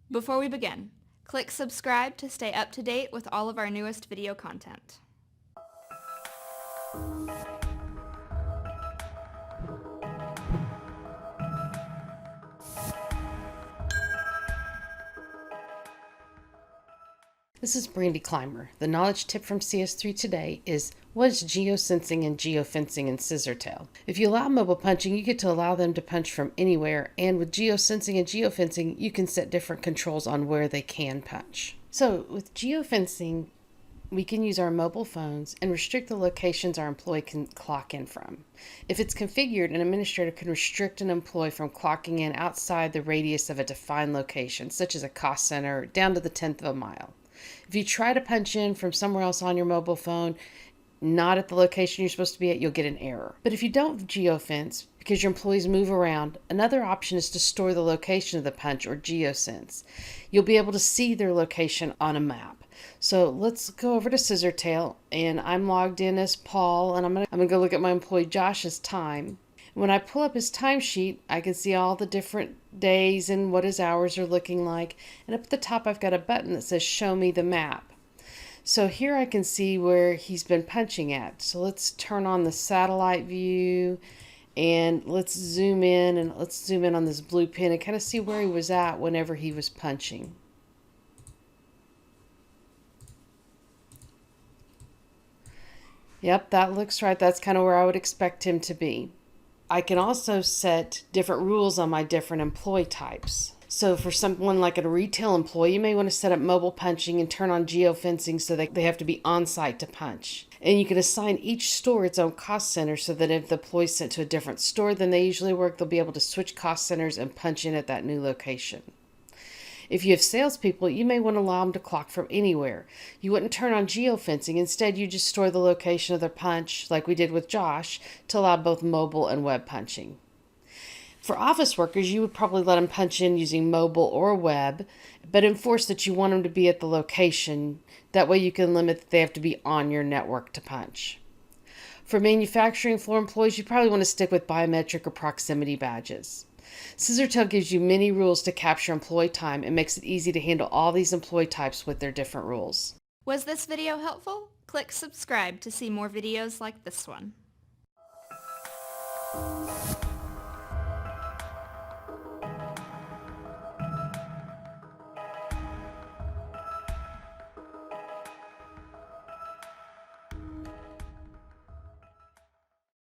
Before we begin, click subscribe to stay up to date with all of our newest video content. This is Brandy Clymer. The knowledge tip from CS3 today is what is Geo-Sensing and Geo-Fencing in Scissortail? If you allow mobile punching, you get to allow them to punch from anywhere, and with Geo-Sensing and Geo-Fencing, you can set different controls on where they can punch. So with Geo-Fencing, we can use our mobile phones and restrict the locations our employee can clock in from. If it's configured, an administrator can restrict an employee from clocking in outside the radius of a defined location, such as a cost center, down to the 10th of a mile. If you try to punch in from somewhere else on your mobile phone, not at the location you're supposed to be at, you'll get an error. But if you don't geofence, because your employees move around, another option is to store the location of the punch or geosense. You'll be able to see their location on a map. So let's go over to Scissortail, and I'm logged in as Paul, and I'm gonna go look at my employee Josh's time. When I pull up his timesheet, I can see all the different days and what his hours are looking like. And up at the top, I've got a button that says Show Me the Map. So here I can see where he's been punching at. So let's turn on the satellite view and let's zoom in, and let's zoom in on this blue pin and kind of see where he was at whenever he was punching. Yep, that looks right. That's kind of where I would expect him to be. I can also set different rules on my different employee types. So for someone like a retail employee, you may want to set up mobile punching and turn on geofencing so that they have to be on site to punch. And you can assign each store its own cost center so that if the employee's sent to a different store than they usually work, they'll be able to switch cost centers and punch in at that new location. If you have salespeople, you may want to allow them to clock from anywhere. You wouldn't turn on geofencing. Instead, you just store the location of their punch, like we did with Josh, to allow both mobile and web punching. For office workers, you would probably let them punch in using mobile or web, but enforce that you want them to be at the location. That way you can limit that they have to be on your network to punch. For manufacturing floor employees, you probably want to stick with biometric or proximity badges. Scissortail gives you many rules to capture employee time and makes it easy to handle all these employee types with their different rules. Was this video helpful? Click subscribe to see more videos like this one.